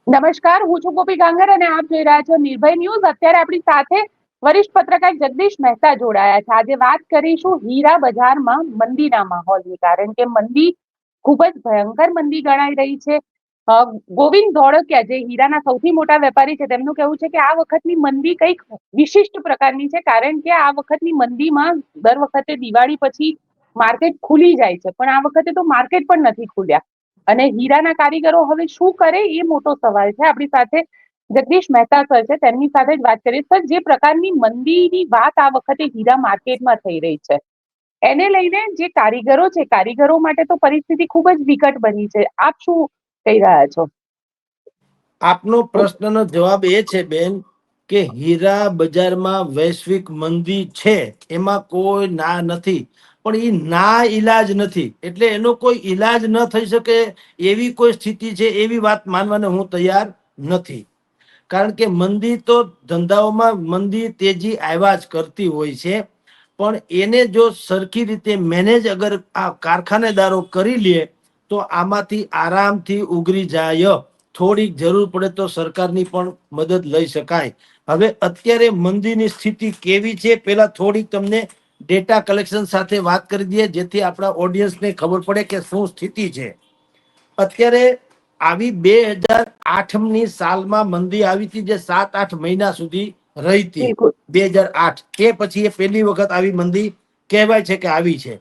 નમસ્કાર, હું છું ગોપી ગાંગર અને આપ જોઈ રહ્યા છો નિર્ભય ન્યૂઝ. અત્યારે આપણી સાથે વરિષ્ઠ પત્રકાર જગદીશ મહેતા જોડાયા છે. આજે વાત કરીશું હીરા બજારમાં મંદીના માહોલની, કારણ કે મંદી ખૂબ જ ભયંકર મંદી ગણાઈ રહી છે. ગોવિંદ ધોળકિયા, જે હીરાના સૌથી મોટા વેપારી છે, તેમનું કહેવું છે કે આ વખતની મંદી કંઈક વિશિષ્ટ પ્રકારની છે, કારણ કે આ વખતની મંદીમાં દર વખતે દિવાળી પછી માર્કેટ ખુલી જાય છે, પણ આ વખતે તો માર્કેટ પણ નથી ખુલ્યા. અને હીરાના કારીગરો હવે શું કરે, એ મોટો સવાલ છે. આપણી સાથે જગદીશ મહેતા સર છે, તેમની સાથે જ વાત કરીએ. સર, જે પ્રકારની મંદીની વાત આ વખતે હીરા માર્કેટમાં થઈ રહી છે, એને લઈને જે કારીગરો છે, કારીગરો માટે તો પરિસ્થિતિ ખૂબ જ વિકટ બની છે. આપ શું કહી રહ્યા છો? આપનો પ્રશ્નનો જવાબ એ છે બેન કે હીરા બજારમાં વૈશ્વિક મંદી છે, એમાં કોઈ ના નથી. પણ એ ના ઈલાજ નથી, એટલે એનો કોઈ ઈલાજ ન થઈ શકે એવી કોઈ સ્થિતિ છે, એવી વાત માનવાને હું તૈયાર નથી. કારણ કે મંદી તો ધંધાઓમાં મંદી તેજી આવ્યા જ કરતી હોય છે, પણ એને જો સરખી રીતે મેનેજ અગર આ કારખાનેદારો કરી લે તો આમાંથી આરામથી ઉગરી જાય. થોડીક જરૂર પડે તો સરકારની પણ મદદ લઈ શકાય. હવે અત્યારે મંદીની સ્થિતિ કેવી છે, પેલા થોડીક તમને ડેટા કલેક્શન સાથે વાત કરી દઈએ, જેથી આપણા ઓડિયન્સને ખબર પડે કે શું સ્થિતિ છે. અત્યારે આવી 2008ની સાલમાં મંદી આવી હતી, જે 7-8 મહિના સુધી રહી હતી. બિલકુલ. 2008 તે પછી એ પહેલી વખત આવી મંદી કહેવાય છે કે આવી છે.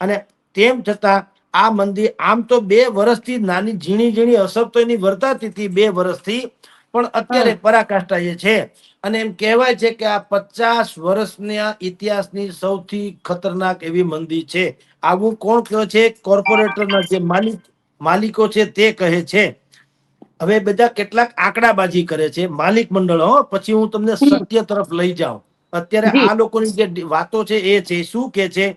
અને તેમ છતાં આ મંદી આમ તો 2 વર્ષથી નાની ઝીણી ઝીણી અસર તો એની વર્તાતી હતી 2 વર્ષથી, પણ અત્યારે પરાકાષ્ઠા એ છે. અને એમ કહેવાય છે કે આ 50 વર્ષના ઇતિહાસની સૌથી ખતરનાક એવી મંદી છે. આવું કોણ કહે છે? કોર્પોરેટરના જે માલિકો છે તે કહે છે. હવે બધા કેટલાક આંકડાબાજી કરે છે માલિક મંડળો, પછી હું તમને સત્ય તરફ લઈ જાઉં. અત્યારે જી. આ લોકોની જે વાતો છે એ છે, શું કે છે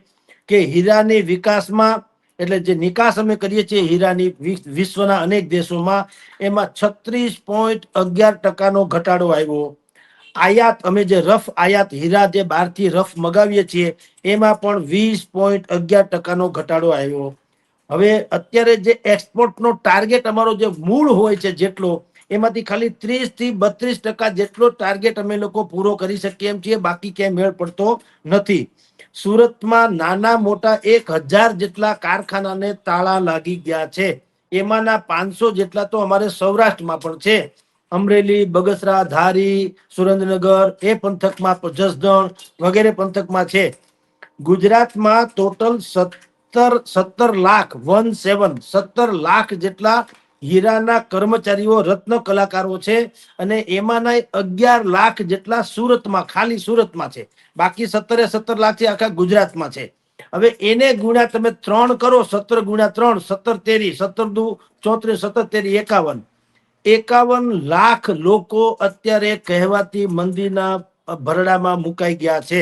કે હીરાની વિકાસમાં, એટલે જે નિકાસ અમે કરીએ છીએ હીરાની વિશ્વના અનેક દેશોમાં, એમાં 36.11% ઘટાડો આવ્યો. આયાત, અમે જે રફ આયાત હીરા જે બહારથી રફ મગાવીએ છીએ, એમાં પણ 20.11% ઘટાડો આવ્યો. હવે અત્યારે જે એક્સપોર્ટનો ટાર્ગેટ અમારો જે મૂળ હોય છે જેટલો, એમાંથી ખાલી 30-32% જેટલો ટાર્ગેટ અમે લોકો પૂરો કરી શકીએ એમ છીએ, બાકી ક્યાંય મેળ પડતો નથી. સુરતમાં નાના મોટા 1000 જેટલા કારખાનાને તાળા લાગી ગયા છે. એમાંના 500 જેટલા તો અમારે સૌરાષ્ટ્રમાં પણ છે. અમરેલી, બગસરા, ધારી, સુરેન્દ્રનગર એ પંથકમાં, જસદણ વગેરે પંથકમાં છે. ગુજરાતમાં ટોટલ 17 લાખ જેટલા હીરાના કર્મચારીઓ, રત્ન કલાકારો છે. અને એમાંના 11 લાખ જેટલા સુરતમાં, ખાલી સુરતમાં છે. બાકી 17 લાખ છે આખા ગુજરાતમાં છે. હવે એને ગુણ્યા તમે 3 કરો, 17 ગુણ્યા 3, 17 તેરી, 17 દુ 34, 17 તેરી 51 લાખ લોકો અત્યારે કહેવાતી મંદીના ભરડામાં મુકાઈ ગયા છે.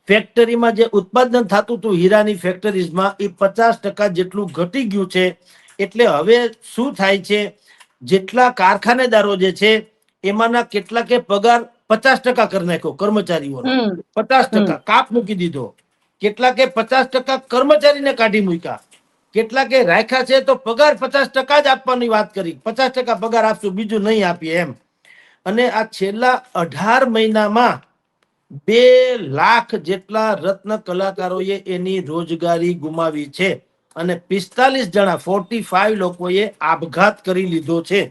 ફેક્ટરીમાં જે ઉત્પાદન થતું હતું હીરાની ફેક્ટરીઝમાં, એ 50% જેટલું ઘટી ગયું છે. એટલે હવે શું થાય છે, જેટલા કારખાનેદારો જે છે એમાંના કેટલાકે પગાર 50% કરી નાખ્યો કર્મચારીઓનો, હમ. હમ. 50% કાપ મૂકી દીધો. કેટલાકે 50% કર્મચારીને કાઢી મૂક્યા. કેટલાકે રાખ્યા છે તો પગાર 50% જ આપવાની વાત કરી, 50% પગાર આપશું, બીજું નહીં આપીએ એમ. અને આ છેલ્લા 18 મહિનામાં 2 લાખ જેટલા રત્ન કલાકારોએ એની રોજગારી ગુમાવી છે. અને 45 જણા, 45 લોકોએ આપઘાત કરી લીધો છે.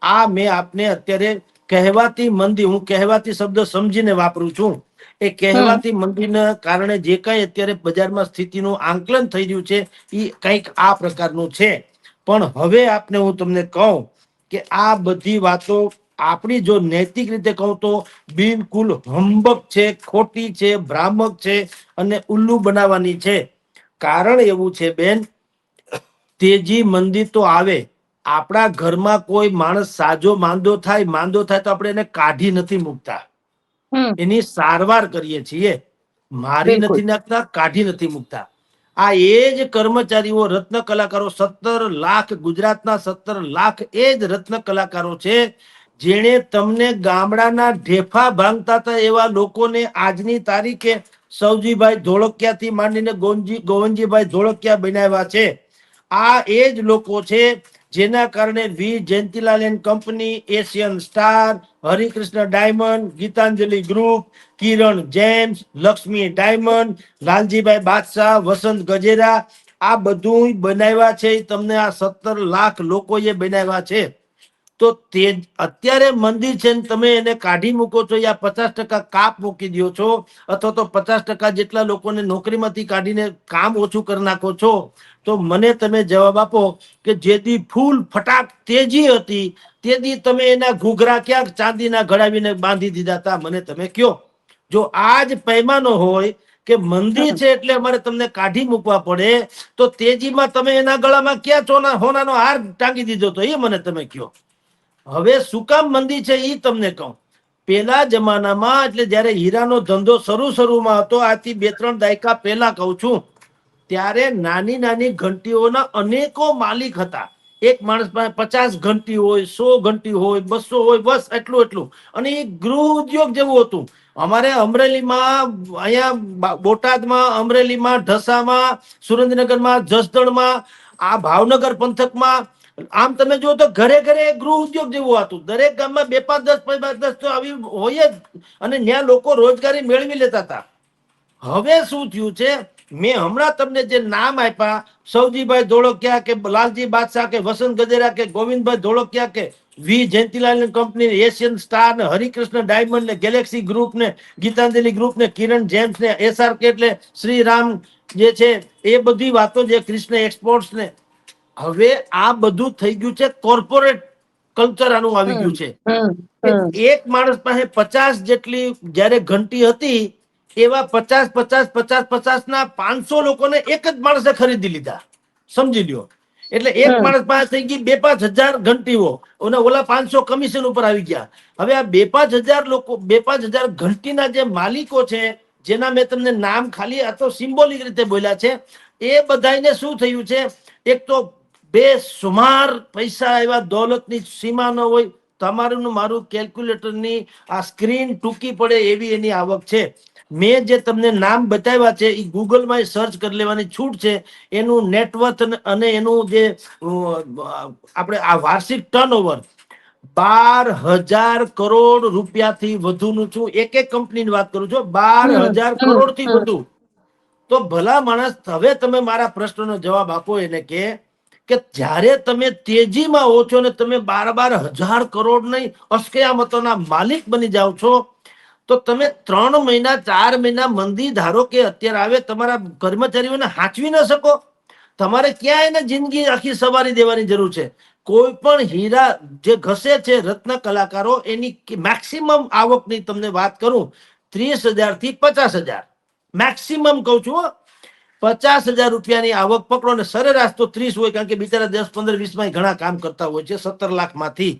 આ મેં આપને અત્યારે કહેવાતી મંદી, હું કહેવાતી શબ્દ સમજીને વાપરું છું, એ હમ. કહેવાતી મંદીના કારણે જે કઈ અત્યારે બજારમાં સ્થિતિનું આંકલન થઈ રહ્યું છે, એ કંઈક આ પ્રકારનું છે. પણ હવે આપને હું તમને કહું કે આ બધી વાતો આપણી જો નૈતિક રીતે કહું તો બિલકુલ હંબક છે, ખોટી છે, ભ્રામક છે અને ઉલ્લુ બનાવવાની છે. કારણ એવું છે બેન, તેજી મંદી તો આવે, આપણા ઘરમાં કોઈ માણસ સાજો માંદો થાય તો આપણે એને કાઢી નથી મૂકતા, હમ. એની સારવાર કરીએ છીએ. મારી બિલકુલ. નથી નાખતા, કાઢી નથી મૂકતા. આ એ જ કર્મચારીઓ, રત્ન કલાકારો, 17 લાખ, ગુજરાતના 17 લાખ એ જ રત્ન કલાકારો છે, જેણે તમને ગામડાના ઢેફા ભાંગતા હતા એવા લોકોને આજની તારીખે સૌજીભાઈ ધોળકિયા થી માંડીને ગોવનજીભાઈ ધોળકિયા બનાવ્યા છે. આ એ જ લોકો છે જેના કારણે V Jayantilal and company, Asian star, Harikrishna diamond, Gitanjali group, Kiran gems, Lakshmi diamond, Laljibhai Badshah, Vasant Gajera, આ બધું બનાવ્યા છે. તમને આ 17 લાખ લોકોએ બનાવ્યા છે. તો તે અત્યારે મંદિર છે ને તમે એને કાઢી મૂકો છો, યા 50% કાપ મૂકી દો છો, અથવા તો 50% જેટલા લોકોને નોકરીમાંથી કાઢીને કામ ઓછું કરી નાખો છો, તો મને તમે જવાબ આપો કે જેથી ફૂલ ફટાક તેજી હતી તેથી તમે એના ઘૂઘરા ક્યાંક ચાંદીના ઘડાવીને બાંધી દીધા હતા, મને તમે કયો. જો આ જ પૈમાનો હોય કે મંદિર છે એટલે અમારે તમને કાઢી મૂકવા પડે, તો તેજીમાં તમે એના ગળામાં ક્યાં હોનાનો હાર ટાંગી દીધો તો એ મને તમે કયો. હવે શું કામ મંદિર છે એ તમને કહું. પેલા જમાનામાં એટલે જયારે હીરાનો ધંધો શરૂમાં હતો, આજથી 2-3 દાયકા પહેલા કહું છું, ત્યારે નાની નાની ઘંટીઓના અનેકો માલિક હતા. એક માણસ પાસે 50 ઘંટી હોય, 100 ઘંટી હોય, 200 હોય, બસ એટલું. અને એ ગૃહ ઉદ્યોગ જેવું હતું. અમારે અમરેલીમાં, અહીંયા બોટાદમાં, અમરેલીમાં, ઢસામાં, સુરેન્દ્રનગરમાં, જસદણમાં, આ ભાવનગર પંથકમાં, આમ તમે જુઓ તો ઘરે ઘરે ગૃહ ઉદ્યોગ જેવું હતું. દરેક ગામમાં 2-5, 10 તો આવી હોય જ, અને ત્યાં લોકો રોજગારી મેળવી લેતા હતા. હવે શું થયું છે, મેં હમણાં તમને જે નામ આપ્યા, સૌજીભાઈ ધોળકિયા કે લાલજી બાદશાહ કે વસંત ગજેરા કે ગોવિંદભાઈ ધોળકિયા કે વી જયંતિલાલ કંપની, એશિયન સ્ટાર ને હરિકૃષ્ણ ડાયમંડ ને ગેલેક્સી ગ્રુપ ને ગીતાંજલિ ગ્રુપ ને કિરણ જેમ્સ ને SRK એટલે શ્રીરામ જે છે, એ બધી વાતો જે કૃષ્ણ એક્સપોર્ટ્સ ને, હવે આ બધું થઈ ગયું છે કોર્પોરેટ કલ્ચર આનું આવી ગયું છે. એક માણસ પાસે 50 જેટલી જયારે ઘંટી હતી, એવા 50 ના 500 લોકોને એક જ માણસે ખરીદી લીધા, સમજી લ્યો. એટલે એક માણસ પાસે થઈ ગઈ 2-5 હજાર ઘંટીઓ, અને ઓલા 500 કમિશન ઉપર આવી ગયા. હવે આ 2-5 હજાર લોકો, 2-5 હજાર ઘંટીના જે માલિકો છે, જેના મેં તમને નામ ખાલી આ તો સિમ્બોલિક રીતે બોલ્યા છે, એ બધાને શું થયું છે, એક તો બેસુમાર પૈસા આવ્યા, દોલતની સીમા ન હોય. તમારું મારું કેલ્ક્યુલેટરની આ સ્ક્રીન ટૂંકી પડે એવી એની આવક છે. મેં જે તમને નામ બતાવ્યા છે એ ગૂગલમાં સર્ચ કરી લેવાની છૂટ છે. એનું નેટવર્થ અને એનું જે આપણે આ વાર્ષિક ટર્નઓવર 12,000 કરોડ રૂપિયાથી વધુનું છું. એક કંપનીની વાત કરું છું, 12,000 કરોડ થી વધુ. તો ભલા માણસ, હવે તમે મારા પ્રશ્નનો જવાબ આપો એને કે જ્યારે તમે તેજીમાં હો છો ને તમે 12,000 કરોડ નહીં અસ્કયામતોના માલિક બની જાઓ છો, તો તમે 3 મહિના 4 મહિના મંદી ધારો કે અત્યારે આવે, તમારા કર્મચારીઓને હાંચવી ન શકો. તમારે ક્યાં એને જિંદગી આખી સવારી દેવાની જરૂર છે. કોઈ પણ હીરા જે ઘસે છે રત્ન કલાકારો, એની મેક્સિમમ આવકની તમને વાત કરું, 30,000 થી 50,000 મેક્સિમમ કઉ છું. 50,000 રૂપિયાની આવક પકડો ને સરેરાશ તો 30 હોય, કારણ કે બિચારા 10, 15, 20 માં ઘણા કામ કરતા હોય છે 17 લાખ માંથી.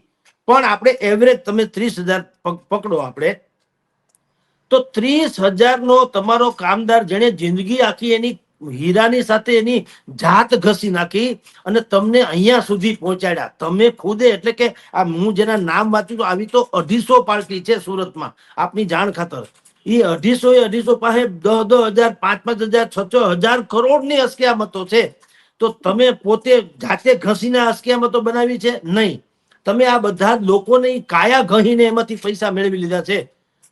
પણ આપણે એવરેજ તમે 30,000 પકડો આપણે, તો 30,000 નો તમારો કામદાર જેને જિંદગી આખી એની હીરાની સાથે એની જાત ઘસી નાખી અને તમને અહીંયા સુધી પહોંચાડ્યા, તમે ખુદે, એટલે કે આ હું જેના નામ વાંચું છું, આવી તો 250 પાર્ટી છે સુરતમાં, આપની જાણ ખાતર. એ 250 પાસે 10,000, 5,000, 6,000 કરોડ ની અસ્કયામતો છે. તો તમે પોતે જાતે ઘસીને અસ્કયામતો બનાવી છે? નહીં. તમે આ બધા લોકોને કાયા ગહીને એમાંથી પૈસા મેળવી લીધા છે.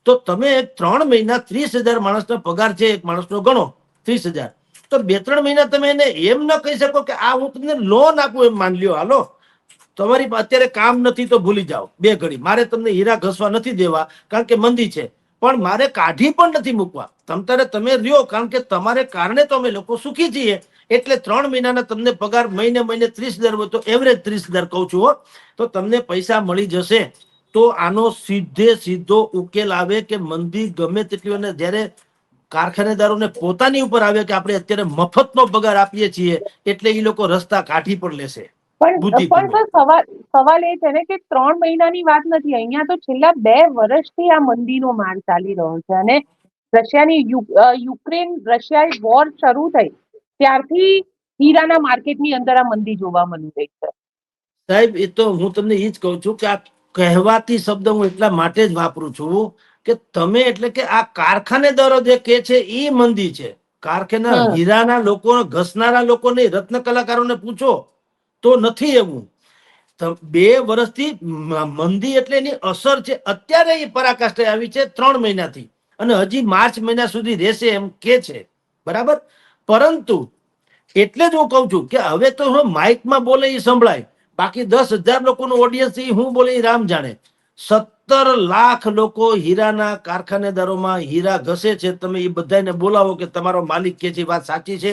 તો તમે 3 મહિના 30,000 માણસનો પગાર છે, એક માણસનો ગણો 30,000, તો 2-3 મહિના તમે એને એમ ન કહી શકો કે આ હું તમને લોન આપું, એમ માન લ્યો. હાલો, તમારી અત્યારે કામ નથી તો ભૂલી જાઓ 2 ઘડી, મારે તમને હીરા ઘસવા નથી દેવા કારણ કે મંદી છે, પણ મારે કાઢી પણ નથી મૂકવા. તમે રહ્યો, કારણ કે તમારે કારણે તો અમે લોકો સુખી છીએ. એટલે 3 મહિનાના તમને પગાર મહિને 30,000 હોય તો એવરેજ 30,000 કહું છું. તો તમને પૈસા મળી જશે. તો આનો સીધો ઉકેલ આવે કે મંદી ગમે તેટલી, અને જયારે કારખાનેદારોને પોતાની ઉપર આવે કે આપણે અત્યારે મફતનો પગાર આપીએ છીએ, એટલે એ લોકો રસ્તા કાઢી પણ લેશે. પણ સવાલ એ છે ને કે 3 મહિનાની વાત નથી, અહીંયા તો છેલ્લા 2 વર્ષથી આ મંદીનો માર ચાલી રહ્યો છે. અને રશિયાએ વોર શરૂ થઈ ત્યારથી હીરાના માર્કેટની અંદર આ મંદી જોવા મળી રહી છે. સાહેબ, એ તો હું તમને એ જ કહું છું કે આ કહેવાતી શબ્દ હું એટલા માટે જ વાપરું છું કે તમે, એટલે કે આ કારખાનેદારો જે કે છે એ મંદી છે. હીરાના લોકો, ઘસનારા લોકો નહીં, રત્ન કલાકારોને પૂછો તો નથી એવું. 2 વર્ષથી મંદી એટલે એની અસર છે અત્યારે એ પરાકાષ્ઠે આવી છે 3 મહિનાથી, અને હજી માર્ચ મહિના સુધી રહેશે એમ કે છે, બરાબર. પરંતુ એટલે જ હું કઉ છું કે હવે તો હું માઇકમાં બોલે એ સંભળાય, બાકી 10,000 લોકોનું ઓડિયન્સ એ હું બોલે એ રામ જાણે. 17 લાખ લોકો હીરાના કારખાનેદારોમાં હીરા ઘસે છે. તમે એ બધાને બોલાવો કે તમારો માલિક કે છે વાત સાચી છે,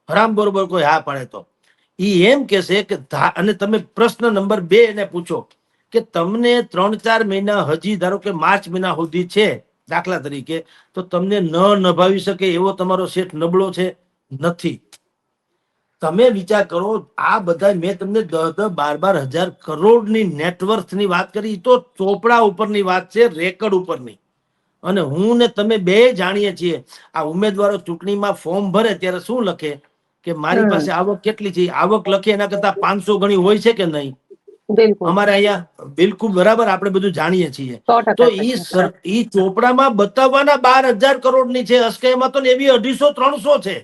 હરામ બરોબર કોઈ હા પાડે તો ઈ એમ કહેશે કે અને તમે પ્રશ્ન નંબર 2 એને પૂછો કે તમને 3-4 મહિના હજી ધારો કે માર્ચ મહિના સુધી છે દાખલા તરીકે, તો તમને ન નભાવી શકે એવો તમારો શેઠ નબળો છે? નથી. તમે વિચાર કરો, આ બધા મેં તમને 10-12 હજાર કરોડની નેટવર્થની વાત કરી, તો ચોપડા ઉપરની વાત છે, રેકર્ડ ઉપરની. અને હું ને તમે બે જાણીએ છીએ, આ ઉમેદવારો ચૂંટણીમાં ફોર્મ ભરે ત્યારે શું લખે કે મારી પાસે આવક કેટલી છે, આવક લખે એના કરતા 500 ગણી હોય છે કે નહીં? બિલકુલ અમારે અહીંયા બિલકુલ બરાબર, આપણે બધું જાણીએ છીએ. 100% તો સત્ય. ઈ ચોપડામાં બતાવવાના 12,000 કરોડની છે, અસ્કયામાં તો એવી 250-300 છે.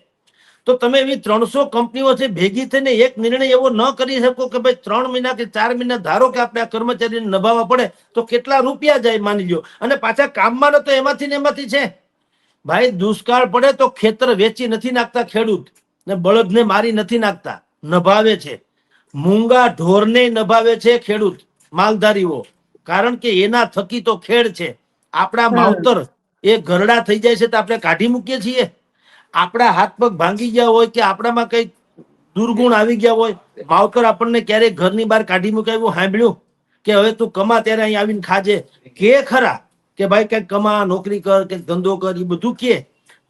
તો તમે એવી 300 કંપનીઓ છે ભેગી થઈને એક નિર્ણય એવો ન કરી શકો કે ભાઈ 3 મહિના કે 4 મહિના ધારો કે આપણે આ કર્મચારીને નભાવવા પડે તો કેટલા રૂપિયા જાય માની લો, અને પાછા કામમાં તો એમાંથી ને એમાંથી છે. ભાઈ દુષ્કાળ પડે તો ખેતર વેચી નથી નાખતા ખેડૂત, ને બળદને મારી નથી નાખતા, નભાવે છે. મૂંગા ઢોરને નભાવે છે ખેડૂત માલધારીઓ, કારણ કે એના થકી તો ખેડ છે. આપણા માવતર એ ઘરડા થઈ જાય છે તો આપણે કાઢી મૂકીએ છીએ. આપણા હાથ પગ ભાંગી ગયા હોય કે આપણામાં કઈ દુર્ગુણ આવી ગયા હોય, માવતર આપણને ક્યારેક ઘરની બહાર કાઢી મુકાયું સાંભળ્યું કે હવે તું કમા ત્યારે અહીં આવીને ખાજે? કે ખરા કે ભાઈ કઈક કમા, નોકરી કર, કઈક ધંધો કર, એ બધું કે,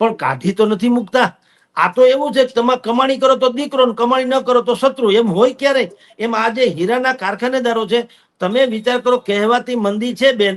પણ કાઢી તો નથી મુકતા. આ તો એવું છે કે તમે કમાણી કરો તો દીકરો, ને કમાણી ન કરો તો શત્રુ, એમ હોય ક્યારે? એમ આ જે હીરાના કારખાનેદારો છે, તમે વિચાર કરો, કહેવાતી મંદી છે બેન,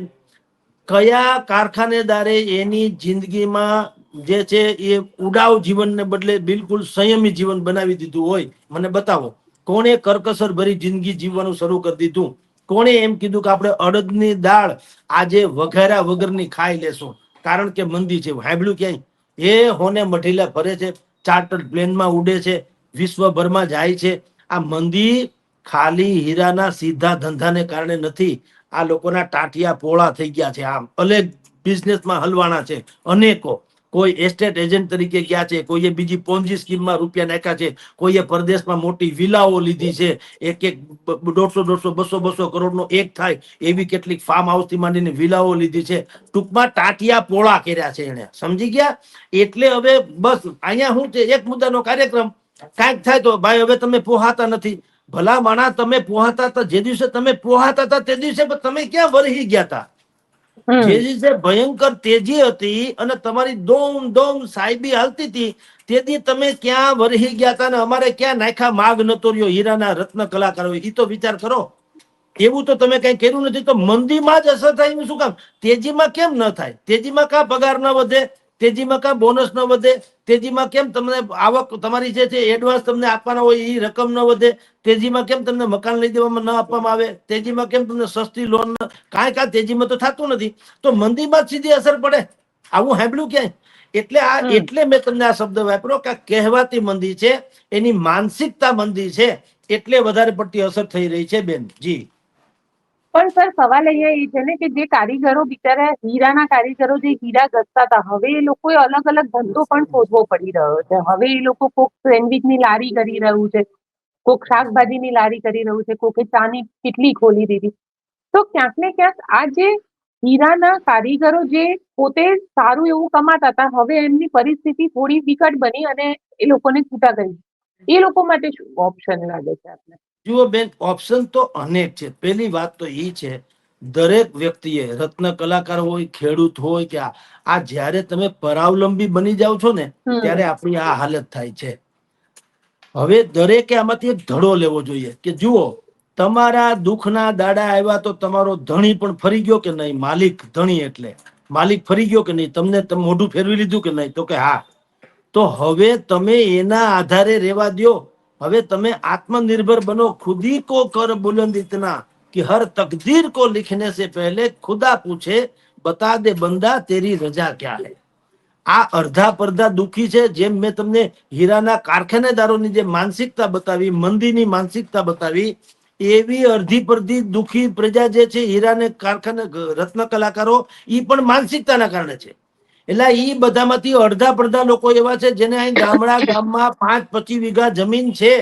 કયા કારખાનેદારે એની જિંદગીમાં જે છે એ ઉડાવ જીવનને બદલે બિલકુલ સંયમી જીવન બનાવી દીધું હોય? મને બતાવો. કોણે કરકસર ભરી જિંદગી જીવવાનું શરૂ કરી દીધું? કોણે એમ કીધું કે આપણે અડદની દાળ આજે વઘાર્યા વગરની ખાઈ લેશું કારણ કે મંદી છે? સાંભળ્યું ક્યાંય? એ હોને મઢીલા ફરે છે, ચાર્ટર્ડ પ્લેનમાં ઉડે છે, વિશ્વભરમાં જાય છે. આ મંદી ખાલી હીરાના સીધા ધંધાને કારણે નથી. આ લોકોના ટાટિયા પોળા થઈ ગયા છે, આમ અલગ બિઝનેસમાં હલવાના છે અનેકો. કોઈ એસ્ટેટ એજન્ટ તરીકે ગયા છે, કોઈએ બીજી પોન્જી સ્કીમમાં રૂપિયા નાખ્યા છે, કોઈએ પરદેશમાં મોટી વિલાઓ લીધી છે, એક 150, 200 કરોડનો એક થાય એવી કેટલીક ફાર્મ હાઉસ થી માંડીને વિલાઓ લીધી છે. ટૂંકમાં ટાટિયા પોળા કર્યા છે એને, સમજી ગયા? એટલે હવે બસ અહીંયા શું છે, એક મુદ્દાનો કાર્યક્રમ કાંઈક થાય તો ભાઈ હવે તમે પોહાતા નથી. ભલા માણા, તમે પોહાતા હતા જે દિવસે તમે પોહાતા હતા તે દિવસે તમે ક્યાં વરહી ગયા હતા? જે દિવસે ભયંકર તેજી હતી અને તમારી દોમ દોમ સાહેબી હાલતી હતી, તેથી તમે ક્યાં વરહી ગયા હતા? ને અમારે ક્યાં નાખા માગ નતો રહ્યો હીરાના રત્ન કલાકારો? એ તો વિચાર કરો. એવું તો તમે કઈ કર્યું નથી. તો મંદીમાં જ અસર થાય શું કામ? તેજીમાં કેમ ન થાય? તેજીમાં કા પગાર ન વધે? તેજીમાં કા બોનસ ન વધે? તેજીમાં કેમ તમને આવક તમારી જે છે એડવાન્સ તમને આપવાના હોય એ રકમ ન વધે? તેજીમાં કેમ તમને મકાન લઈ દેવામાં ન આપવામાં આવે? તેજીમાં કેમ તમને સસ્તી લોન? કાંઈ તેજીમાં તો થતું નથી. તો મંદીમાં જ સીધી અસર પડે. આવું સાંભળ્યું ક્યાંય? એટલે મેં તમને આ શબ્દ વાપર્યો કે કહેવાતી મંદી છે, એની માનસિકતા મંદી છે, એટલે વધારે પડતી અસર થઈ રહી છે બેન. જી. પણ સર સવાલ અહીંયા એ છે ને કે જે કારીગરો બિચારા હીરાના કારીગરો જે હીરા ઘસતા હતા, હવે એ લોકોએ અલગ અલગ ધંધો પણ શોધવો પડી રહ્યો છે. હવે એ લોકો કોક સેન્ડવિચની લારી કરી રહ્યું છે, કોક શાકભાજીની લારી કરી રહ્યું છે, કોકે ચાની કેટલી ખોલી દીધી. તો ક્યાંક ને ક્યાંક આ જે હીરાના કારીગરો જે પોતે સારું એવું કમાતા હતા, હવે એમની પરિસ્થિતિ થોડી વિકટ બની અને એ લોકોને છૂટા કરી. એ લોકો માટે શું ઓપ્શન લાગે છે આપને? જુઓ બેન, ઓપ્શન તો અનેક છે. પેલી વાત તો એ છે, દરેક વ્યક્તિએ, રત્ન કલાકાર હોય, ખેડૂત હોય કે આ જ્યારે તમે પરાવલંબી બની જાઓ છો ને ત્યારે આપણી આ હાલત થાય છે. હવે દરેકે આમાંથી એક ધડો લેવો જોઈએ કે જુઓ, તમારા દુઃખના દાડા આવ્યા તો તમારો ધણી પણ ફરી ગયો કે નહીં? માલિક, ધણી એટલે માલિક ફરી ગયો કે નહીં? તમને મોઢું ફેરવી લીધું કે નહીં? તો કે હા. તો હવે તમે એના આધારે રેવા દો. હવે તમે आत्मनिर्भर बनो. खुदी को कर बुलंद इतना कि हर तकदीर को लिखने से पहले खुदा पूछे बता दे बंदा तेरी रजा क्या है. આ અડધા પડધા દુખી છે. જેમ મેં તમને હીરાના કારખાનેદારોની જે માનસિકતા બતાવી, મંદીની માનસિકતા બતાવી, એવી અડધી પરધી દુખી પ્રજા જે છે હીરાને કારખાને રત્ન કલાકારો ઈ પણ માનસિકતાના કારણે છે. એટલે ઈ બધામાંથી અડધા પડધા લોકો એવા છે જેને અહીં ગામમાં 5-25 વીઘા જમીન છે.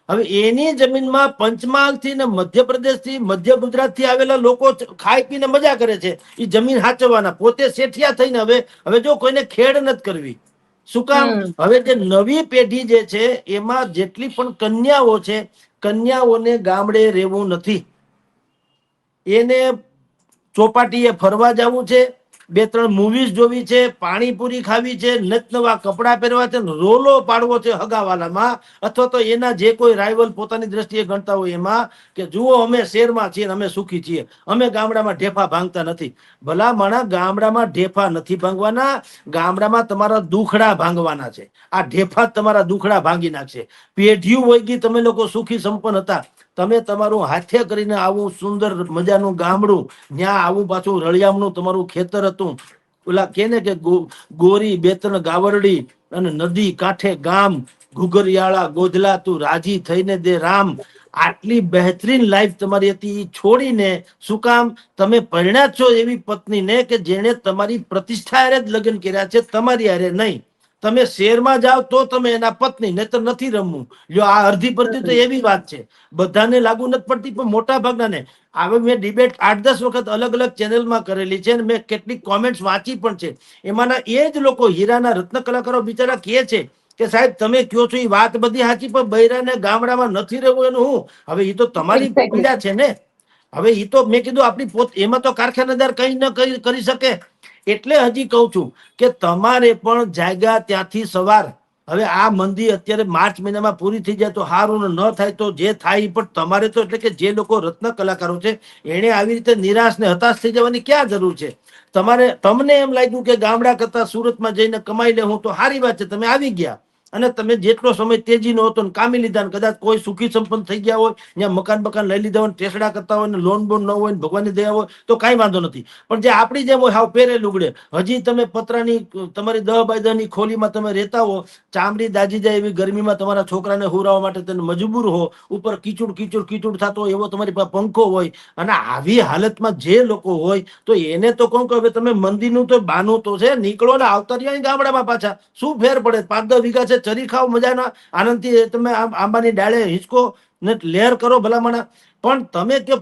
હવે એની જમીનમાં પંચમહાલ થી ને મધ્યપ્રદેશ થી મધ્ય ગુજરાત થી આવેલા લોકો ખાઈ પીને મજા કરે છે. એ જમીન હાચવવાના પોતે શેઠિયા થઈને હવે જો કોઈને ખેડ નથી કરવી. શું કામ? હમ હવે જે નવી પેઢી જે છે એમાં જેટલી પણ કન્યાઓ છે, કન્યાઓને ગામડે રહેવું નથી. એને ચોપાટીએ ફરવા જવું છે, 2-3 મૂવીઝ જોવી છે, પાણીપુરી ખાવી છે, નવા કપડા પહેરવા છે, રોલો પાડવો છે હગાવાલામાં, અથવા તો એના જે કોઈ રાઇવલ પોતાની દ્રષ્ટિએ ગણતા હોય એમાં, કે જુઓ અમે શહેરમાં છીએ અમે સુખી છીએ, અમે ગામડામાં ઢેફા ભાંગતા નથી. ભલા માણા, ગામડામાં ઢેફા નથી ભાંગવાના, ગામડામાં તમારા દુખડા ભાંગવાના છે. આ ઢેફા તમારા દુખડા ભાંગી નાખશે. પેઢીઓ હોય ગઈ, તમે લોકો સુખી સંપન્ન હતા, તમે તમારું હાથે કરીને આવું સુંદર મજાનું ગામડું, ત્યાં આવું પાછું રળિયામણું તમારું ખેતર હતું, ઓલા કે ને કે ગોરી 2-3 ગાવરડી અને નદી કાંઠે ગામ, ઘુઘરિયાળા ગોધલા તું રાજી થઈને દે રામ. આટલી બહેતરીન લાઈફ તમારી હતી, છોડીને શું કામ? તમે પરિણ્યા છો એવી પત્નીને કે જેને તમારી પ્રતિષ્ઠા હારે જ લગ્ન કર્યા છે, તમારી હારે નહીં. તમે શહેરમાં જાઓ તો તમે એના પત્ની, નહીં તો નથી રમવું. જો આ અડધી પરધી તો એવી વાત છે, બધાને લાગુ નથી પડતી, પણ મોટા ભાગનાને. હવે મેં ડિબેટ 8-10 વખત અલગ અલગ ચેનલમાં કરેલી છે, અને મેં કેટલીક કોમેન્ટ્સ વાંચી પણ છે. એમાંના એ જ લોકો, હીરાના રત્ન કલાકારો બિચારા કહે છે કે સાહેબ તમે કયો છો એ વાત બધી સાચી, પણ બૈરાને ગામડામાં નથી રહેવું એનું હું? હવે એ તો તમારી એક્ઝેક્ટલી. પીડા છે ને. હવે એ તો મેં કીધું આપણી એમાં તો કારખાનેદાર કઈ ન કરી શકે. એટલે હજી કહું છું કે તમારે પણ જાગ્યા ત્યાંથી સવાર. હવે આ મંદી અત્યારે માર્ચ મહિનામાં પૂરી થઈ જાય તો સારું, ન થાય તો જે થાય. પણ તમારે તો એટલે કે જે લોકો રત્ન કલાકારો છે એને આવી રીતે નિરાશ ને હતાશ થઈ જવાની ક્યાં જરૂર છે? તમને એમ લાગ્યું કે ગામડા કરતા સુરતમાં જઈને કમાઈ લે હું તો સારી વાત છે, તમે આવી ગયા અને તમે જેટલો સમય તેજીનો હતો ને કામી લીધા, ને કદાચ કોઈ સુખી સંપન્ન થઈ ગયા હોય, ત્યાં મકાન લઈ લીધા હોય, ટેસડા કરતા હોય, ને લોન બોન ન હોય, ભગવાનની દયા હોય તો કઈ વાંધો નથી. પણ જે આપણી જેમ હોય, હાવ પહેરે લુગડે, હજી તમે પતરાની તમારી 10x10 ની ખોલીમાં તમે રહેતા હો, ચામડી દાજી જાય એવી ગરમીમાં તમારા છોકરાને હુરાવવા માટે તમે મજબૂર હો, ઉપર કીચુડ થતો હોય એવો તમારી પાસે પંખો હોય, અને આવી હાલતમાં જે લોકો હોય તો એને તો કહું કે હવે તમે મંદિરનું તો બાનું તો છે, નીકળો ને આવતા રહ્યા ગામડામાં પાછા. શું ફેર પડે? 5-10 વીઘા છે, ચરી ખાઓ મજાના આનંદથી, તમે આંબાની ડાળે હિંચકો ને લેર કરો ભલામણા. પણ તમે કે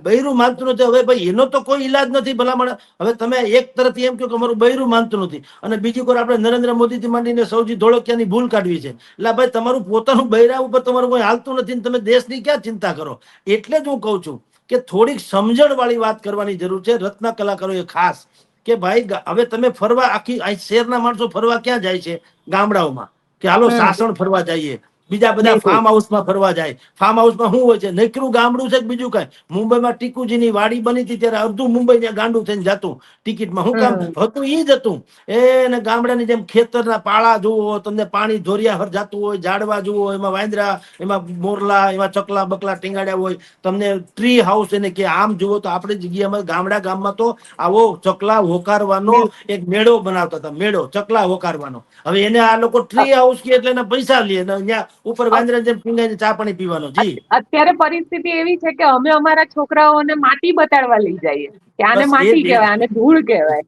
બૈરું માનતું નથી, હવે ભાઈ એનો તો કોઈ ઈલાજ નથી ભલામણા. હવે તમે એક તરફથી એમ કહો કે અમારું બૈરું માનતું નથી, અને બીજી કોઈ આપણે નરેન્દ્ર મોદી થી માંડીને સૌજી ધોળકિયાની ભૂલ કાઢવી છે. એટલે ભાઈ તમારું પોતાનું બૈરા ઉપર તમારું કોઈ હાલતું નથી, તમે દેશની ક્યાં ચિંતા કરો? એટલે જ હું કહું છું કે થોડીક સમજણ વાળી વાત કરવાની જરૂર છે રત્ન કલાકારોએ ખાસ. કે ભાઈ હવે તમે ફરવા, આખી શહેરના માણસો ફરવા ક્યાં જાય છે? ગામડાઓમાં. કે હાલો સાસણ ફરવા જઈએ, બીજા બધા બિલકુલ. ફાર્મ હાઉસમાં ફરવા જાય. ફાર્મ હાઉસમાં શું હોય છે? નકરું ગામડું છે બીજું કઈ. મુંબઈમાં ટીકુજીની વાડી બની હતી ત્યારે અડધું મુંબઈ ત્યાં ગાંડું થઈને જતું ટિકિટમાં. શું કામ હતું? ઈ જ હતું. એને ગામડાની જેમ ખેતરના પાળા જુઓ, તમને પાણી ધોરિયા હર જાતું હોય, ઝાડવા જુઓ, એમાં વાંદરા, એમાં મોરલા, એમાં ચકલા બકલા ટીંગાડ્યા હોય, તમને ટ્રી હાઉસ એને કે આમ જુઓ તો આપણી જગ્યામાં ગામમાં તો આવો ચકલા હોકારવાનો એક મેળો બનાવતા હતા, મેળો ચકલા હોકારવાનો. હવે એને આ લોકો ટ્રી હાઉસ કે એટલે એના પૈસા લે, ત્યાં ઉપર વાંદરા જેમ પીંગાઈને ચા પાણી પીવાનો. જી અત્યારે પરિસ્થિતિ એવી છે કે અમે અમારા છોકરાઓને માટી બતાડવા લઈ જઈએ કે આને બસ એ માટી જ. કહેવાય, આને ધૂળ કહેવાય.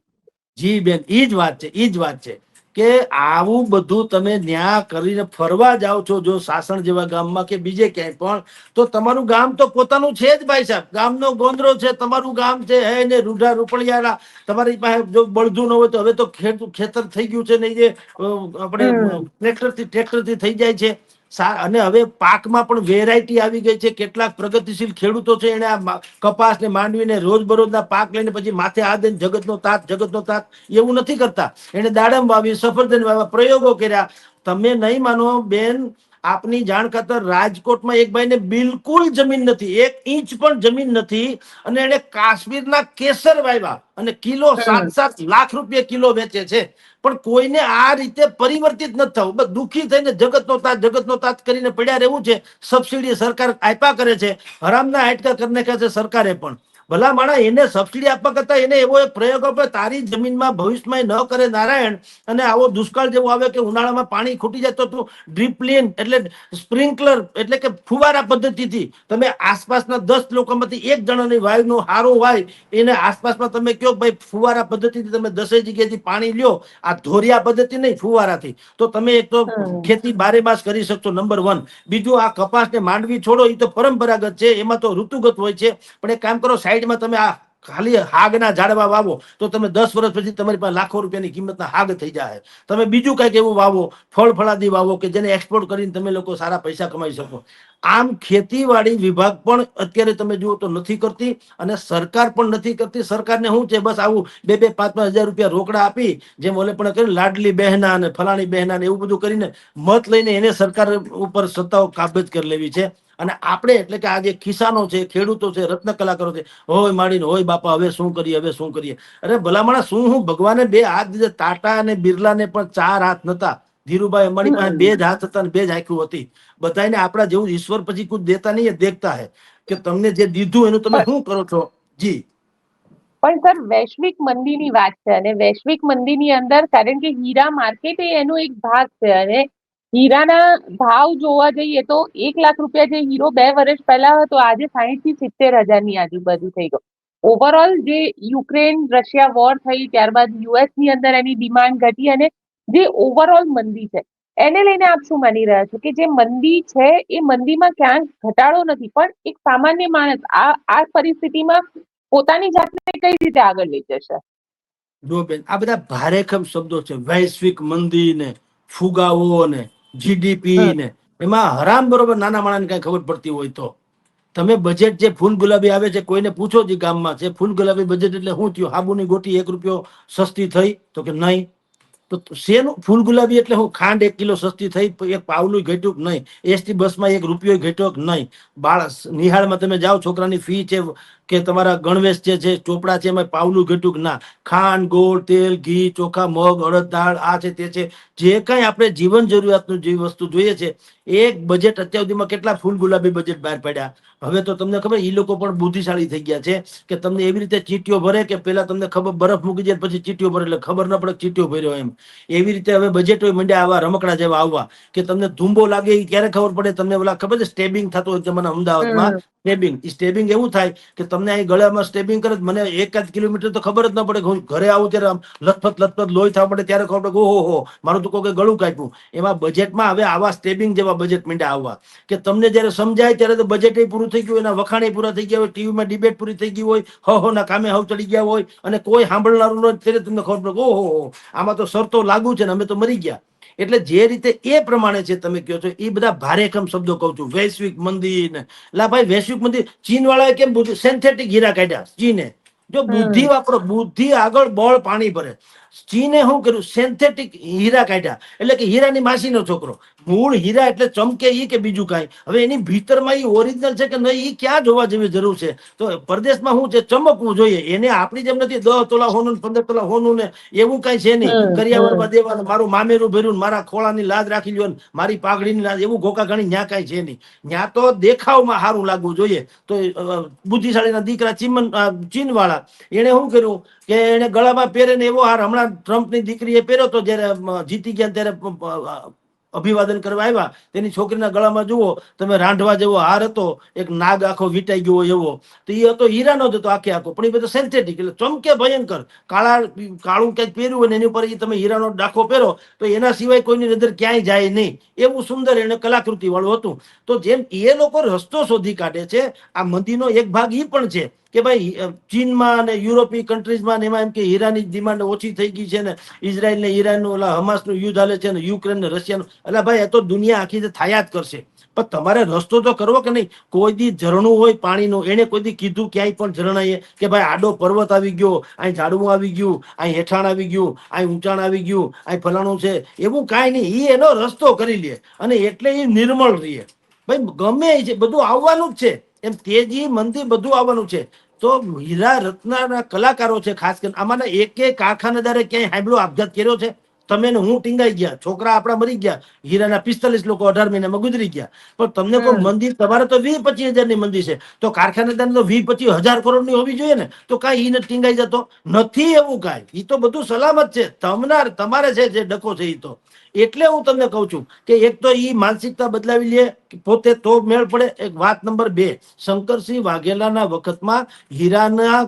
જી બેન, ઈ જ વાત છે, ઈ જ વાત છે કે આવું બધું તમે ન્યા કરીને ફરવા જાઓ છો, જો સાસણ જેવા ગામમાં કે બીજે ક્યાંય પણ, તો તમારું ગામ તો પોતાનું છે જ ભાઈ સાહેબ. ગામનો ગોંદરો છે, તમારું ગામ છે. હે ને રૂઢા રૂપળિયાળા, તમારી પાસે જો બળદું ન હોય તો હવે તો ખેતર થઈ ગયું છે ને, જે આપણે ટ્રેક્ટર થી થઈ જાય છે. અને હવે પાકમાં પણ વેરાયટી આવી ગઈ છે. કેટલાક પ્રગતિશીલ ખેડૂતો છે, એને આ કપાસ ને માંડવીને રોજબરોજના પાક લઈને પછી માથે આ દઈને જગતનો તાત એવું નથી કરતા. એને દાડમ વાવી, સફરજન વાવ્યા, પ્રયોગો કર્યા. તમે નહીં માનો બેન, આપની જાણ ખાતર રાજકોટમાં એક ભાઈને બિલકુલ જમીન નથી, 1 ઇંચ પણ જમીન નથી, અને એને કાશ્મીરના કેસર વાવ્યા અને કિલો 7-7 લાખ રૂપિયા કિલો વેચે છે. પણ કોઈને આ રીતે પરિવર્તિત નથી થવું. બસ દુઃખી થઈને જગતનો તાત કરીને પડ્યા રહેવું છે. સબસિડી સરકાર આપ્યા કરે છે, હરામના હાટકા કરી નાખ્યા છે સરકારે પણ. ભલા માણા એને સબસિડી આપવા કરતા એને એવો એક પ્રયોગ આપે, તારી જમીનમાં ભવિષ્યમાં ન કરે નારાયણ, અને આવો દુષ્કાળ જેવો આવે કે ઉનાળામાં પાણી ખૂટી જાય તો તું ડ્રીપલીન એટલે સ્પ્રિંકલર એટલે કે ફુવારા પદ્ધતિથી તમે આસપાસના 10 લોકોમાંથી એક જણાની વાયુનો હારો વાય એને આસપાસમાં તમે કહો ભાઈ ફુવારા પદ્ધતિથી તમે 10 જગ્યાએથી પાણી લ્યો, આ ધોરિયા પદ્ધતિ નહીં ફુવારાથી, તો તમે એક તો ખેતી બારે માસ કરી શકશો, નંબર 1. બીજું, આ કપાસ ને માંડવી છોડો, એ તો પરંપરાગત છે, એમાં તો ઋતુગત હોય છે, પણ એક કામ કરો સાઈડમાં તમે આ ખાલી હાગના ઝાડવા વાવો તો તમે 10 વર્ષ પછી તમારી પાસે લાખો રૂપિયાની કિંમતના હાગ થઈ જાય. તમે બીજું કઈક એવું વાવો, ફળ ફળાદી વાવો કે જેને એક્સપોર્ટ કરીને તમે લોકો સારા પૈસા કમાઈ શકો. આમ ખેતીવાડી વિભાગ પણ અત્યારે તમે જુઓ તો નથી કરતી, અને સરકાર પણ નથી કરતી. સરકારને શું છે, બસ આવું 2-5 હજાર રૂપિયા રોકડા આપી, જેમ ઓલે પણ કર્યું લાડલી બહેના અને ફલાણી બહેના ને એવું બધું કરીને મત લઈને એને સરકાર ઉપર સત્તાઓ કાબજ કરી લેવી છે. અને આપણે એટલે કે આ જે કિસાનો છે, ખેડૂતો છે, રત્ન કલાકારો છે, હોય માડીને હોય બાપા હવે શું કરીએ, હવે શું કરીએ. અરે ભલામણા શું હું ભગવાને 2 હાથ દીધા, ટાટા અને બિરલાને પણ 4 હાથ નતા, ધીરુભાઈ અંબાણી પાસે 2 જ હાથ હતા અને 2 જ આંખો હતી. બધાને આપણા જેવું ઈશ્વર પછી કુછ દેતા નહીં, દેખતા હે કે તમને જે દીધું એનું તમે શું કરો છો. જી પણ સર, વૈશ્વિક મંદીની વાત છે, અને વૈશ્વિક મંદીની અંદર કારણ કે હીરા માર્કેટ એ એનો એક ભાગ છે, અને હીરાના ભાવ જોવા જઈએ તો 1 લાખ રૂપિયા જે હીરો 2 વર્ષ પહેલા હતો, આજે 60 થી 70 હજારની આજુબાજુ થઈ ગયો. ઓવરઓલ જે યુક્રેન રશિયા વોર થઈ ત્યારબાદ યુએસ ની અંદર એની ડિમાન્ડ ઘટી, અને જે ઓવરઓલ મંદી છે એને લઈને આપ શું માની રહ્યા છો કે જે મંદી છે એ મંદીમાં ક્યાંક ઘટાડો નથી, પણ એક સામાન્ય માણસ આ પરિસ્થિતિમાં પોતાની જાતને કઈ રીતે આગળ લઈ જશે? જો બેન, આ બધા ભારેખમ શબ્દો છે, વૈશ્વિક મંદી ને ફુગાવો ને જીડીપી ને, એમાં હરામ બરોબર નાના માણસને કઈ ખબર પડતી હોય તો તમે બજેટ જે ફૂલ ગુલાબી આવે છે, કોઈને પૂછો જે ગામમાં છે ફૂલ ગુલાબી બજેટ એટલે શું થયું, હાબુની ગોટી 1 રૂપિયો સસ્તી થઈ તો કે નહીં. તો શેનું ફૂલ ગુલાબી એટલે હું, ખાંડ 1 કિલો સસ્તી થઈ, એક પાવલું ઘટ્યું કે નહીં, એસટી બસમાં 1 રૂપિયો ઘટ્યો કે નહીં, નિહાળમાં તમે જાઓ છોકરાની ફી છે કે તમારા ગણવેશ છે ચોપડા છે, એમાં પાવલું ઘટ્યું કે ના, ખાંડ ગોળ તેલ ઘી ચોખા મગ અડદ દાળ આ છે તે છે, જે કઈ આપણે જીવન જરૂરિયાતનું જે વસ્તુ જોઈએ છે, એક બજેટ અત્યાર સુધીમાં કેટલા ફૂલ ગુલાબી બજેટ બહાર પડ્યા. હવે તો તમને ખબર, એ લોકો પણ બુદ્ધિશાળી થઈ ગયા છે કે તમને એવી રીતે ચીટીઓ ભરે કે પેલા તમને ખબર બરફ મૂકી જાય પછી ચીટીઓ ભરે એટલે ખબર ન પડે ચીટીઓ ભર્યો એમ. એવી રીતે હવે બજેટો મંડ્યા આવા રમકડા જેવા આવવા કે તમને ધૂંબો લાગે એ ક્યારે ખબર પડે, તમને ઓલા ખબર છે સ્ટેબિંગ થતો હોય તમને અમદાવાદમાં, સ્ટેબિંગ એવું થાય કે તમને અહીં ગળામાં સ્ટેબિંગ કરે, મને 1 કિલોમીટર તો ખબર જ ન પડે, હું ઘરે આવું ત્યારે આમ લથપથ લોહી થવા પડે ત્યારે ખબર પડે ઓહો હો મારું તો કોઈ ગળું કાપ્યું. એમાં બજેટમાં હવે આવા સ્ટેબિંગ જેવા બજેટ મંડ્યા આવવા કે તમને જયારે સમજાય ત્યારે તો બજેટ પૂરું થઈ ગયું, એના વખાણે પૂરા થઈ ગયા હોય, ટીવીમાં ડિબેટ પૂરી થઈ ગઈ હોય, હો ના કામે હવ ચડી ગયા હોય, અને કોઈ સાંભળનારું ન ત્યારે તમને ખબર પડે ઓહો આમાં તો શરતો લાગુ છે ને અમે તો મરી ગયા. એટલે જે રીતે એ પ્રમાણે છે તમે કહો છો એ બધા ભારેખમ શબ્દો કહું છું, વૈશ્વિક મંદી ને લા ભાઈ વૈશ્વિક મંદી, ચીન વાળાએ કેમ સિન્થેટિક હીરા કાઢ્યા ચીને, જો બુદ્ધિ વાપરો, બુદ્ધિ આગળ બળ પાણી ભરે. ચીને શું કર્યું, સિન્થેટિક હીરા કાઢ્યા, એટલે કે હીરાની માસીનો છોકરો, મૂળ હીરા એટલે ચમકે ઈ કે બીજું કાંઈ, હવે એની ભીતરમાં ઈ ઓરિજિનલ છે કે નહીં ઈ ક્યાં જોવા જેવી જરૂર છે. તો પરદેશમાં શું છે, ચમકવું જોઈએ, એને આપણી જેમ નથી 10 તોલા હોનું 15 તોલા હોનું ને એવું કઈ છે નહીં, કરિયાવરમાં દેવાનું, મારું મામેરું ભર્યું, મારા ખોળાની લાજ રાખી લ્યો, મારી પાઘડીની લાજ, એવું ઘોકા ઘણી ન્યા કઈ છે નહીં. ન્યા તો દેખાવમાં સારું લાગવું જોઈએ. તો બુદ્ધિશાળીના દીકરા ચીન વાળા એને શું કર્યું કે એને ગળામાં પહેરે ને એવો હાર, હમણાં ટ્રમ્પની દીકરીએ પહેર્યો તો જયારે જીતી ગયા ત્યારે અભિવાદન કરવા આવ્યા, તેની છોકરીના ગળામાં જુઓ તમે રાંઢવા જેવો હાર હતો, એક નાગ આખો વીટાઈ ગયો એવો, તો એ હતો હીરાનો જ હતો આખે આખો, પણ એ બધો સિન્થેટિક એટલે ચમકે ભયંકર, કાળું કંઈક પહેર્યું હોય ને એની ઉપર તમે હીરાનો ડાખો પહેરો તો એના સિવાય કોઈની નજર ક્યાંય જાય નહીં, એવું સુંદર એને કલાકૃતિ વાળું હતું. તો જેમ એ લોકો રસ્તો શોધી કાઢે છે, આ મંદીનો એક ભાગ એ પણ છે કે ભાઈ ચીનમાં અને યુરોપીય કન્ટ્રીઝમાં એમાં એમ કે હીરાની ડિમાન્ડ ઓછી થઈ ગઈ છે ને, ઇઝરાયલ ને ઈરાનનું ઓલા હમાસનું યુદ્ધ હાલે છે ને, યુક્રેન ને રશિયાનું, એટલે ભાઈ એ તો દુનિયા આખી થયા જ કરશે, પણ તમારે રસ્તો તો કરવો કે નહીં. કોઈ દી ઝરણું હોય પાણીનું, એને કોઈ દી કીધું ક્યાંય પણ ઝરણાએ કે ભાઈ આડો પર્વત આવી ગયો, અહીં ઝાડવું આવી ગયું, અહીં હેઠાણ આવી ગયું, અહીં ઊંચાણ આવી ગયું, અહીં ફલાણું છે, એવું કાંઈ નહીં, એ એનો રસ્તો કરી લે અને એટલે એ નિર્મળ રહીએ. ભાઈ ગમે એ છે બધું આવવાનું જ છે, એમ તેજી મંદી બધું આવવાનું છે. તો હીરા રત્નના કલાકારો છે, ખાસ કરીને આમાંના એક કારખાનેદારે ક્યાંય હાંભળો આપઘાત કર્યો છે? તમે ને હું ટીંગાઈ ગયા, છોકરા આપણા મરી ગયા, હીરાના 45 લોકો 18 મહિનામાં ગુજરી ગયા. પણ તમને કોઈ મંદિર, તમારે તો 20-25 હજારની મંદિર છે, તો કારખાનેદાર તો 20-25 હજાર કરોડની હોવી જોઈએ ને, તો કાંઈ ઈ નથી ટીંગાઈ જતો નથી. એવું કાંઈ, ઈ તો બધું સલામત છે. તમારે છે જે ડકો છે ઈ તો. એટલે હું તમને કઉ છું કે એક તો ઈ માનસિકતા બદલાવી લે પોતે તો મેળ પડે. એક વાત નંબર 2, શંકરસિંહ વાઘેલાના વખતમાં હીરાના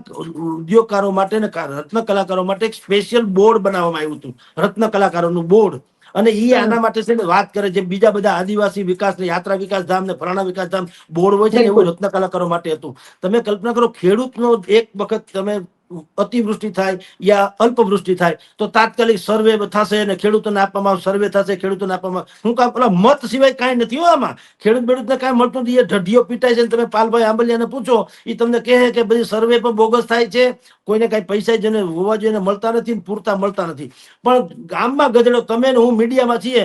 ઉદ્યોગકારો માટે ને રત્ન કલાકારો માટે એક સ્પેશિયલ બોર્ડ બનાવવામાં આવ્યું હતું, રત્ન કલાકારોનું બોર્ડ. અને ઈ આના માટે છે ને વાત કરે છે, બીજા બધા આદિવાસી વિકાસ ને યાત્રા વિકાસ ધામ ને ફલાણા વિકાસ ધામ બોર્ડ હોય છે ને, એવું રત્ન કલાકારો માટે હતું. તમે કલ્પના કરો, ખેડૂતનો એક વખત તમે અતિવૃષ્ટિ થાય યા અલ્પવૃષ્ટિ થાય તો તાત્કાલિક સર્વે થશે અને ખેડૂતોને આપવામાં આવશે, સર્વે થશે, ખેડૂતોને આપવામાં. હું કામ પેલા મત સિવાય કાંઈ નથી આમાં. ખેડૂતને કાંઈ મળતું નથી. એ ઢઢિયો પીટાય છે. તમે પાલભાઈ આંબલિયાને પૂછો, એ તમને કહે કે બધી સર્વે પણ બોગસ થાય છે, કોઈને કાંઈ પૈસા જેને હોવા જોઈએ મળતા નથી, પૂરતા મળતા નથી. પણ ગામમાં ગધેડો તમે ને હું મીડિયામાં છીએ,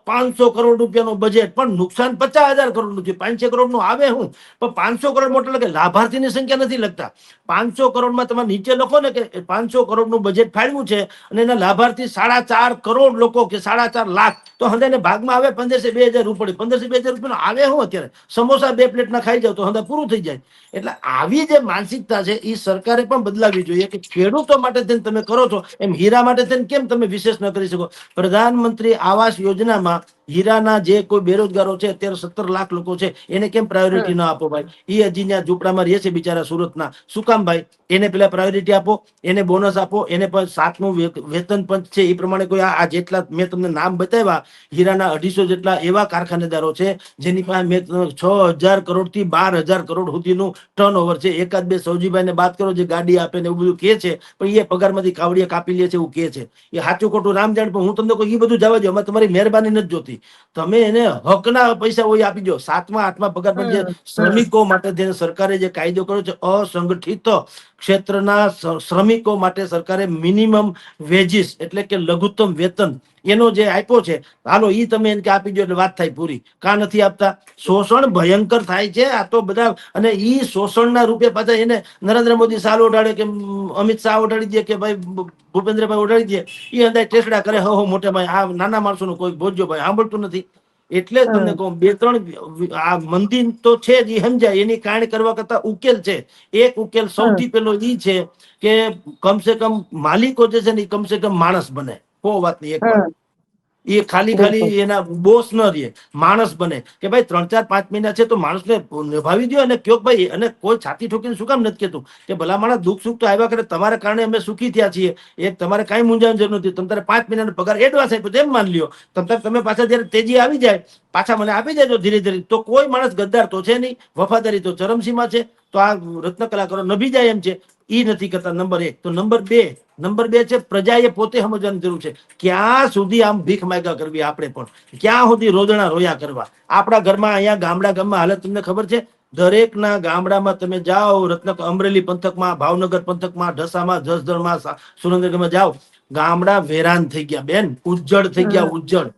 500 કરોડ રૂપિયાનું બજેટ, પણ નુકસાન 50,000 કરોડનું છે. 500 કરોડનું આવે હું, પણ 500 કરોડ મોટો એટલે લાભાર્થીની સંખ્યા નથી લખતા. 500 કરોડમાં તમે નીચે લખો ને કે 500 કરોડનું બજેટ ફાળવ્યું છે અને એના લાભાર્થી 4.5 કરોડ લોકો કે 4.5 લાખ, તો હંધાને ભાગમાં આવે 1500-2000 રૂપિયા. 1500-2000 રૂપિયા આવે હું અત્યારે સમોસા 2 પ્લેટના ખાઈ જાવ તો હંધા પૂરું થઈ જાય. એટલે આવી જે માનસિકતા છે એ સરકારે પણ બદલાવી જોઈએ કે ખેડૂતો માટે તમે કરો છો એમ હીરા માટે કેમ તમે વિશેષ ન કરી શકો. પ્રધાનમંત્રી આવાસ યોજનામાં હીરાના જે કોઈ બેરોજગારો છે, અત્યારે 17 લાખ લોકો છે, એને કેમ પ્રાયોરિટી ના આપો ભાઈ? એ હજી ત્યાં ઝૂંપડામાં રહે છે બિચારા સુરતના, શું કામ ભાઈ? એને પેલા પ્રાયોરિટી આપો, એને બોનસ આપો, એને પણ 7મું વેતન પંચ છે એ પ્રમાણે કોઈ આ જેટલા મેં તમને નામ બતાવ્યા હીરાના 250 જેટલા એવા કારખાનેદારો છે જેની પાસે મેં 6,000 કરોડથી 12,000 કરોડ સુધીનું ટર્ન ઓવર છે. એકાદ બે સૌજીભાઈ ને વાત કરો જે ગાડી આપે ને એવું બધું કે છે, પણ એ પગારમાંથી કાવડિયા કાપી લે છે એવું કે છે. એ સાચું ખોટું રામ જાણ. પણ હું તમને કહું, એ બધું જવા દો, અમે તમારી મહેરબાની નથી જોતી. તમે એને હકના પૈસા હોય આપી દો. 7મા 8મા પગાર પર જે શ્રમિકો માટે જે સરકારે જે કાયદો કર્યો છે, અસંગઠિત ક્ષેત્રના શ્રમિકો માટે સરકારે મિનિમમ વેજીસ એટલે કે લઘુત્તમ વેતન એનો જે આપ્યો છે, હાલો ઈ તમે એને આપી દો એટલે વાત થાય પૂરી. કા નથી આપતા? શોષણ ભયંકર થાય છે આ તો બધા. અને ઈ શોષણના રૂપે પાછા એને નરેન્દ્ર મોદી સાલ ઓઢાડે કે અમિત શાહ ઓઢાડી દે કે ભાઈ ભૂપેન્દ્રભાઈ ઓઢાડી દે, એ અંદર ટેસડા કરે. હો મોટે ભાઈ આ નાના માણસો નું કોઈ ભોજો ભાઈ સાંભળતું નથી. એટલે તમને કહું, 2-3 આ મંદિર તો છે જ, સમજાય. એની કારણે કરવા કરતા ઉકેલ છે. એક ઉકેલ સૌથી પેલો ઈ છે કે કમસે કમ માલિકો જે છે ને એ કમસે કમ માણસ બને. વાતની એક વાત, એ ખાલી એના બોસ ન રહે, માણસ બને કે ભાઈ 3-4-5 મહિના છે તો માણસને નિભાવી દો. અને કયો ભાઈ, અને કોઈ છાતી ઠોકીને શું કામ નથી કેતું કે ભલા માણસ દુઃખ સુખ તો આવ્યા કરે, તમારા કારણે અમે સુખી થયા છીએ, એક તમારે કાંઈ મૂંઝાવાની જરૂર નથી. તમારે 5 મહિનાનો પગાર એડવાન્સ આપ્યો તેમ માન લ્યો. તમે પાછા જયારે તેજી આવી જાય પાછા મને આપી દેજો ધીરે ધીરે. તો કોઈ માણસ ગદ્દાર તો છે નહીં, વફાદારી તો ચરમસીમા છે. તો આ રત્ન કલાકારો નભી જાય એમ છે, ઈ નથી કરતા. નંબર 1. તો નંબર 2 છે પ્રજાએ પોતે સમજવાની જરૂર છે. ક્યાં સુધી આમ ભીખ માંગા કરવી આપણે પણ? ક્યાં સુધી રોદણા રોયા કરવા? આપણા ઘરમાં અહીંયા ગામમાં હાલત તમને ખબર છે, દરેકના ગામડામાં તમે જાઓ, અમરેલી પંથકમાં, ભાવનગર પંથકમાં, ઢસામાં, જસદણમાં, સુરેન્દ્રનગરમાં જાઓ, ગામડા વેરાન થઈ ગયા બેન, ઉજ્જડ થઈ ગયા, ઉજ્જડ.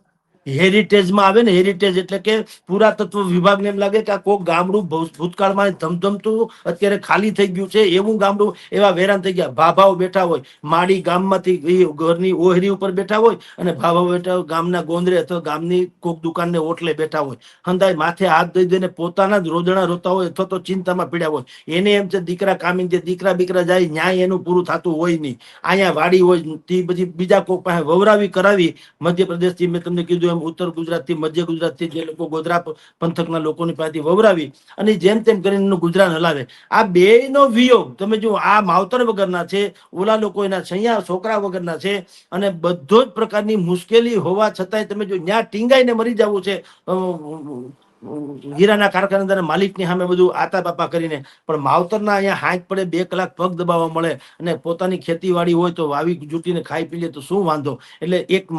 હેરિટેજમાં આવે ને, હેરિટેજ એટલે કે પુરાતત્વ વિભાગને એમ લાગે કે આ કોઈક ગામડું ભૂતકાળમાં ધમધમતું અત્યારે ખાલી થઈ ગયું છે એવું ગામડું, એવા વેરાન થઈ ગયા. ભાભાઓ બેઠા હોય માડી ગામમાંથી ઘરની ઓહરી ઉપર બેઠા હોય, અને ભાભાઓ બેઠા હોય ગામના ગોંદરે અથવા ગામની કોક દુકાનને ઓટલે બેઠા હોય. હંધાય માથે હાથ દઈ દઈને પોતાના જ રોદણા રોતા હોય અથવા તો ચિંતામાં પીડ્યા હોય. એને એમ છે દીકરા કામી દે, દીકરા બીકરા જાય, ન્યાય એનું પૂરું થતું હોય નહીં. અહીંયા વાડી હોય તે પછી બીજા કોક પાસે વવરાવી કરાવી. મધ્યપ્રદેશથી મેં તમને કીધું એમ ઉત્તર ગુજરાતથી, મધ્ય ગુજરાતથી જે લોકો ગોધરા પંથકના લોકોની પાસેથી વવરાવી અને જેમ તેમ કરીને ગુજરાન હલાવે. આ બેયનો વિયોગ તમે જો, આ માવતર વગરના છે, ઓલા લોકો એના છૈયા છોકરા વગરના છે, અને બધો જ પ્રકારની મુશ્કેલી હોવા છતાંય તમે જો ન્યા ટીંગાઈને મરી જવું છે હીરાના કારખાનેદાર માલિકની સામે બધું આતા બાપા કરીને. પણ માવતરના અહીંયા હાથ પડે, 2 કલાક પગ દબાવવા મળે, અને પોતાની ખેતીવાડી હોય તો વાવી જૂટીને ખાઈ પી લે તો શું વાંધો? એટલે એક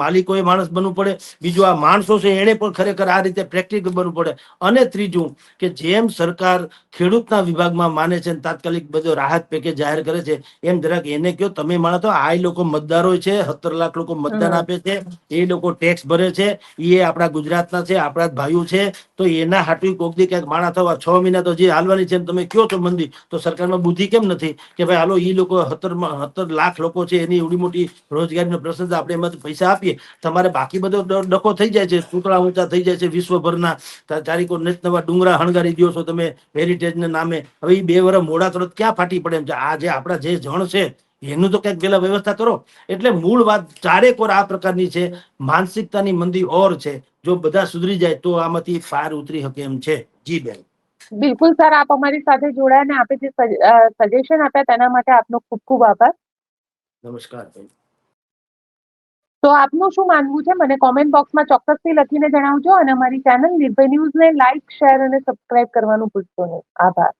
માલિકોએ માણસ બનવું પડે, બીજું આ માણસો છે એને પણ ખરેખર આ રીતે પ્રેક્ટિકલ બનવું પડે. અને ત્રીજું કે જેમ સરકાર ખેડૂતના વિભાગમાં માને છે તાત્કાલિક બધો રાહત પેકેજ જાહેર કરે છે, એમ જરાક એને કહો તમે માનો તો આ લોકો મતદારો છે, 17 લાખ લોકો મતદાન આપે છે, એ લોકો ટેક્સ ભરે છે, એ આપણા ગુજરાતના છે, આપણા ભાઈઓ છે. છે તો એના હાટુ કોક દી ક્યાંક માણા થવા 6 મહિના તો જે હાલવાની છે તમે કયો છો મંદી, તો સરકારમાં બુદ્ધિ કેમ નથી કે ભાઈ હાલો ઈ લોકો 17 લાખ લોકો છે એની એવડી મોટી રોજગારીનો પ્રશ્ન છે, આપણે એમાંથી પૈસા આપીએ, તમારે બાકી બધો ડખો થઈ જાય છે, પૂતળા ઊંચા થઈ જાય છે વિશ્વભરના, તારીખો નવા ડુંગરા હણગારી દો છો તમે હેરિટેજના નામે. હવે એ 2 વર્ષ મોડા તરત ક્યાં ફાટી પડે એમ છે. આ જે આપણા જે જણ છે એનું તો ક્યાંક પેલા વ્યવસ્થા કરો. એટલે મૂળ વાત ચારેક ઓર આ પ્રકારની છે, માનસિકતાની મંદી ઓર છે. જો બધા સુધરી જાય તો આમાંથી પાર ઉતરી શકે એમ છે. જી બેન. બિલકુલ સર, આપ અમારી સાથે જોડાયા અને આપે જે સજેશન આપ્યા તેના માટે આપનો ખૂબ ખૂબ આભાર. નમસ્કાર બેન. તો આપનું શું માનવું છે મને કોમેન્ટ બોક્સમાં ચોક્કસથી લખીને જણાવજો અને અમારી ચેનલ નિર્ભય ન્યૂઝને લાઇક, શેર અને સબસ્ક્રાઇબ કરવાનું ભૂલશો નહીં. આભાર.